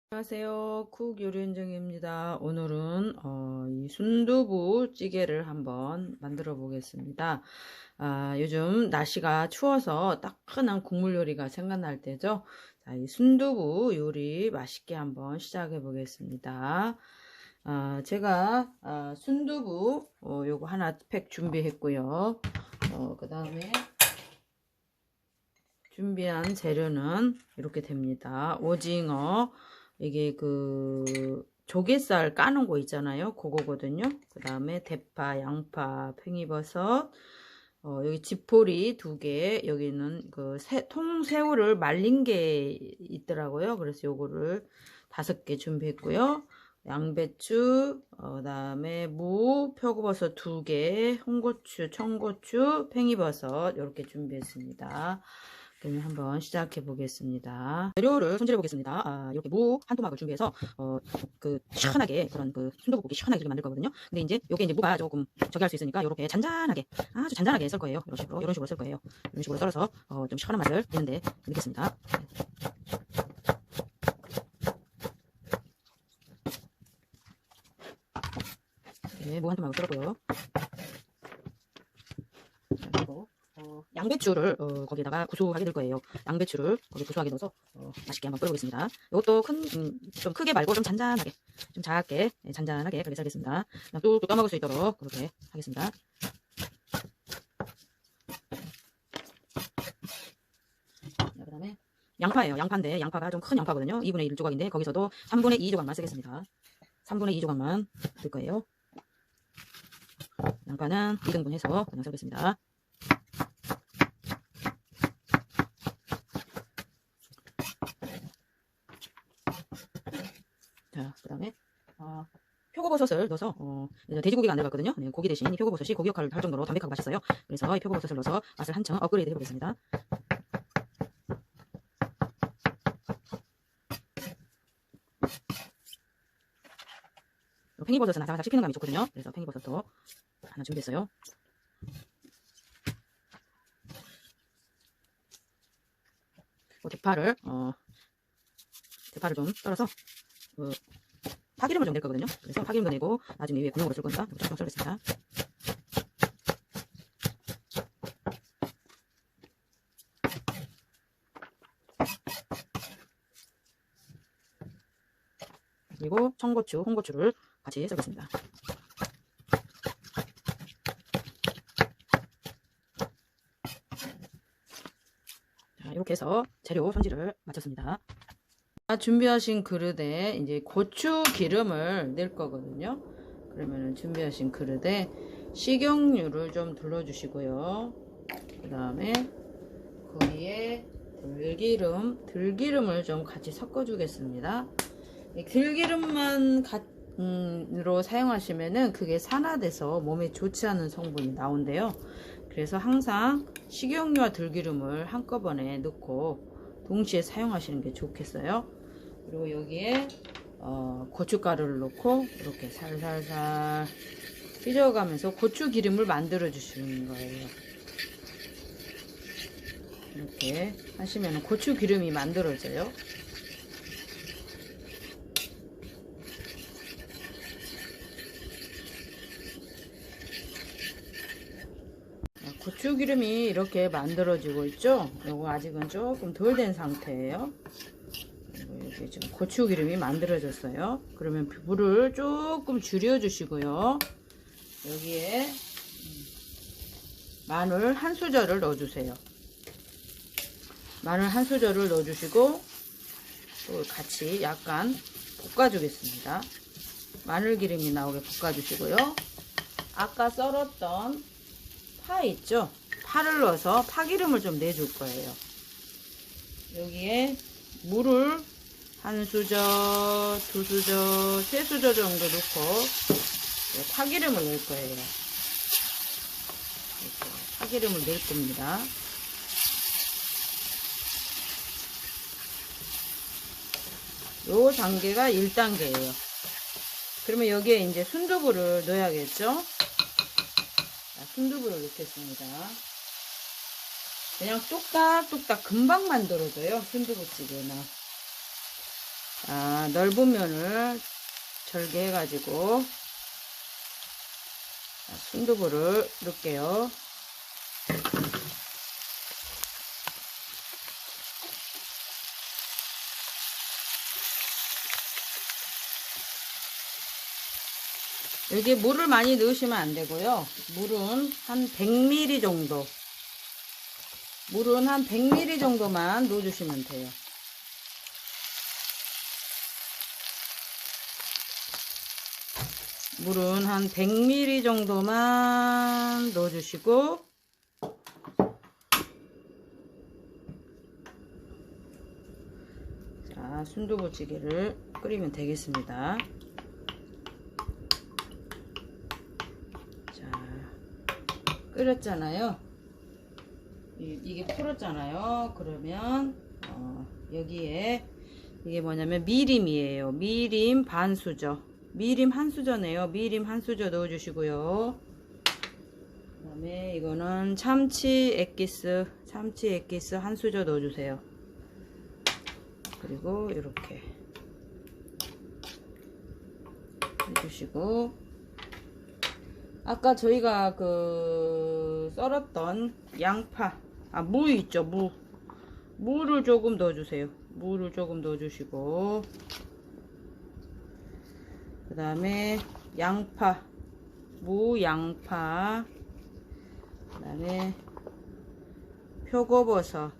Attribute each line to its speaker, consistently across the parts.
Speaker 1: 안녕하세요. 쿡 요리현정입니다. 오늘은 이 순두부 찌개를 한번 만들어 보겠습니다. 요즘 날씨가 추워서 따끈한 국물 요리가 생각날 때죠. 자, 이 순두부 요리 맛있게 한번 시작해 보겠습니다. 제가 순두부 요거 하나 팩 준비했고요. 그 다음에 준비한 재료는 이렇게 됩니다. 오징어, 이게 그 조갯살 까는 거 있잖아요. 그거거든요. 그 다음에 대파, 양파, 팽이버섯, 여기 지포리 2개, 여기는 그 통새우를 말린 게 있더라고요. 그래서 요거를 5개 준비했고요. 양배추, 그다음에 무, 표고버섯 2개, 홍고추, 청고추, 팽이버섯 이렇게 준비했습니다. 그러면 한번 시작해 보겠습니다. 재료를 손질해 보겠습니다. 이렇게 무 한 토막을 준비해서 그 시원하게 그런 그 순두부국이 시원하게 이렇게 만들 거거든요. 근데 이제 요게 이제 무가 조금 저기 할 수 있으니까 이렇게 잔잔하게 아주 잔잔하게 썰 거예요. 이런 식으로 썰 거예요. 이런 식으로 썰어서 좀 시원한 맛을 내는데 넣겠습니다. 네, 무 한 토막을 썰었고요. 그리고 양배추를 거기다가 구수하게 넣을 거예요. 양배추를 거기 구수하게 넣어서 맛있게 한번 끓여보겠습니다. 이것도 좀 크게 말고 좀 잔잔하게, 좀 작게, 잔잔하게 그렇게 썰겠습니다. 그냥 뚝뚝 떠먹을 수 있도록 그렇게 하겠습니다. 그 다음에 양파예요. 양파인데 양파가 좀 큰 양파거든요. 2분의 1 조각인데 거기서도 3분의 2 조각만 쓰겠습니다. 3분의 2 조각만 넣을 거예요. 양파는 2등분 해서 그냥 썰겠습니다. 자, 그 다음에 표고버섯을 넣어서 돼지고기가 안 들어갔거든요. 네, 고기 대신 이 표고버섯이 고기 역할을 할 정도로 담백하고 맛있어요. 그래서 이 표고버섯을 넣어서 맛을 한층 업그레이드 해보겠습니다. 팽이버섯은 아삭아삭 씹히는 감이 좋거든요. 그래서 팽이버섯도 하나 준비했어요. 대파를 좀 썰어서 파기름을 좀 낼 거거든요. 그래서 파기름도 내고 나중에 위에 구멍으로 쓸 거니까 조금 썰겠습니다. 그리고 청고추, 홍고추를 같이 썰겠습니다. 자, 이렇게 해서 재료 손질을 마쳤습니다. 준비하신 그릇에 이제 고추 기름을 넣을 거거든요. 그러면 준비하신 그릇에 식용유를 좀 둘러주시고요. 그 다음에 거기에 들기름을 좀 같이 섞어주겠습니다. 들기름만 으로 사용하시면은 그게 산화돼서 몸에 좋지 않은 성분이 나온대요. 그래서 항상 식용유와 들기름을 한꺼번에 넣고 동시에 사용하시는 게 좋겠어요. 그리고 여기에 고춧가루를 넣고 이렇게 살살살 휘저어가면서 고추기름을 만들어 주시는 거예요. 이렇게 하시면 고추기름이 만들어져요. 고추기름이 이렇게 만들어지고 있죠. 이거 아직은 조금 덜 된 상태예요. 이렇게 지금 고추기름이 만들어졌어요. 그러면 불을 조금 줄여 주시고요. 여기에 마늘 한 수저를 넣어 주세요. 마늘 한 수저를 넣어 주시고 또 같이 약간 볶아 주겠습니다. 마늘 기름이 나오게 볶아 주시고요. 아까 썰었던 파 있죠? 파를 넣어서 파기름을 좀 내줄 거예요. 여기에 물을 한 수저, 2수저, 3수저 정도 넣고 파기름을 넣을 거예요. 이렇게 파기름을 넣을 겁니다. 요 단계가 1단계예요. 그러면 여기에 이제 순두부를 넣어야겠죠? 순두부를 넣겠습니다. 그냥 뚝딱뚝딱 금방 만들어져요. 순두부찌개는. 넓은 면을 절개해 가지고 순두부를 넣을게요. 여기 물을 많이 넣으시면 안 되고요. 물은 한 100ml 정도. 물은 한 100ml 정도만 넣어주시면 돼요. 물은 한 100ml 정도만 넣어주시고, 자, 순두부찌개를 끓이면 되겠습니다. 자, 끓였잖아요. 이게 풀었잖아요. 그러면 여기에 이게 뭐냐면 미림이에요. 미림 반수저. 미림 한 수저네요. 미림 한 수저 넣어주시고요. 그 다음에 이거는 참치 액기스 한 수저 넣어주세요. 그리고 이렇게 해주시고, 아까 저희가 썰었던 양파, 무 있죠, 무를 조금 넣어주세요. 무를 조금 넣어주시고, 그 다음에 양파, 양파, 그 다음에 표고버섯,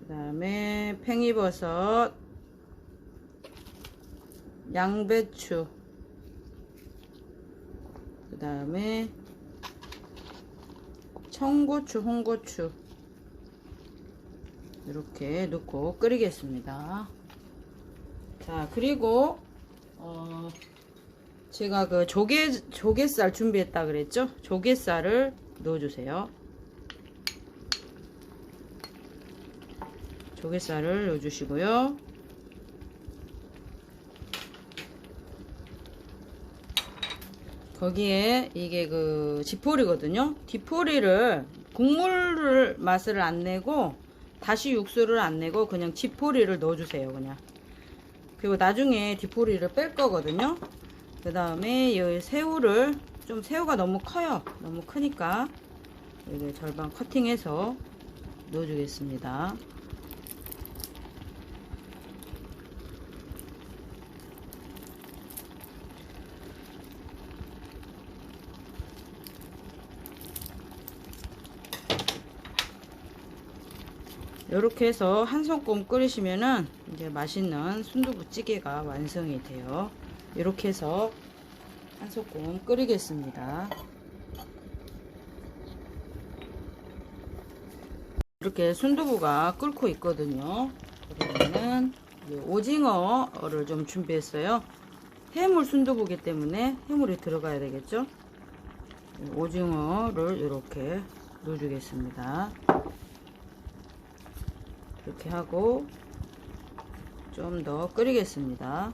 Speaker 1: 그 다음에 팽이버섯, 양배추, 그 다음에 청고추, 홍고추 이렇게 넣고 끓이겠습니다. 자, 그리고 제가 조개살 준비했다 그랬죠? 조개살을 넣어주세요. 조개살을 넣어주시고요. 거기에 이게 지포리거든요. 지포리를 국물을 맛을 안 내고 다시 육수를 안 내고 그냥 지포리를 넣어주세요. 그냥. 그리고 나중에 지포리를 뺄 거거든요. 그 다음에 이 새우를 새우가 너무 커요. 너무 크니까 이게 절반 커팅해서 넣어주겠습니다. 이렇게 해서 한 소끔 끓이시면은 이제 맛있는 순두부찌개가 완성이 돼요. 이렇게 해서 한 소끔 끓이겠습니다. 이렇게 순두부가 끓고 있거든요. 그러면은 오징어를 좀 준비했어요. 해물 순두부기 때문에 해물이 들어가야 되겠죠. 오징어를 이렇게 넣어주겠습니다. 이렇게 하고 좀 더 끓이겠습니다.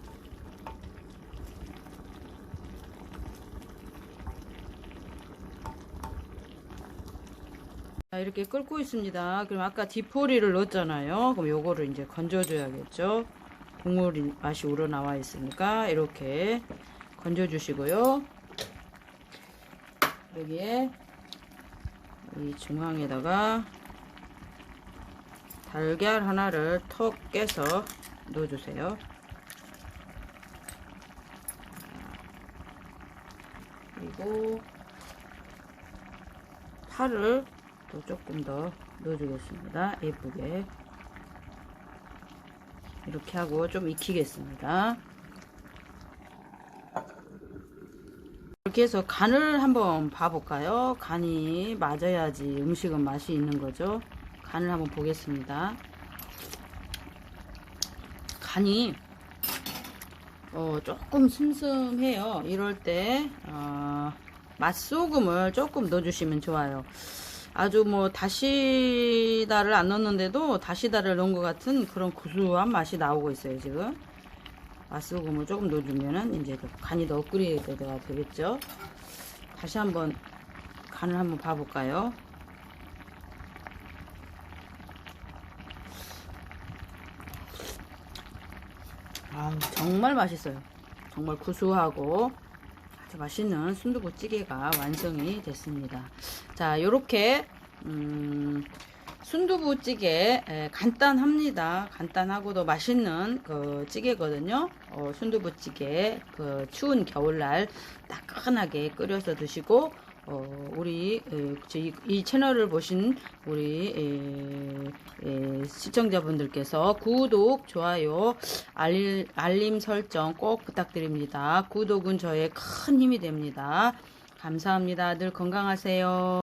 Speaker 1: 자, 이렇게 끓고 있습니다. 그럼 아까 디포리를 넣었잖아요. 그럼 요거를 이제 건져줘야겠죠. 국물 맛이 우러나와 있으니까 이렇게 건져 주시고요. 여기에 이 중앙에다가 달걀 하나를 턱 깨서 넣어주세요. 그리고 파를 또 조금 더 넣어주겠습니다. 예쁘게 이렇게 하고 좀 익히겠습니다. 이렇게 해서 간을 한번 봐볼까요? 간이 맞아야지 음식은 맛이 있는 거죠. 간을 한번 보겠습니다. 간이 조금 슴슴해요. 이럴 때 맛소금을 조금 넣어주시면 좋아요. 아주 다시다를 안 넣었는데도 다시다를 넣은 것 같은 그런 구수한 맛이 나오고 있어요. 지금 맛소금을 조금 넣어주면은 이제 간이 더 끓이게 되겠죠. 다시 한번 간을 한번 봐볼까요? 정말 맛있어요. 정말 구수하고 아주 맛있는 순두부찌개가 완성이 됐습니다. 자, 요렇게 순두부찌개 간단합니다. 간단하고도 맛있는 그 찌개거든요. 순두부찌개 그 추운 겨울날 따끈하게 끓여서 드시고 우리 이 채널을 보신 우리 시청자분들께서 구독, 좋아요, 알림 설정 꼭 부탁드립니다. 구독은 저의 큰 힘이 됩니다. 감사합니다. 늘 건강하세요.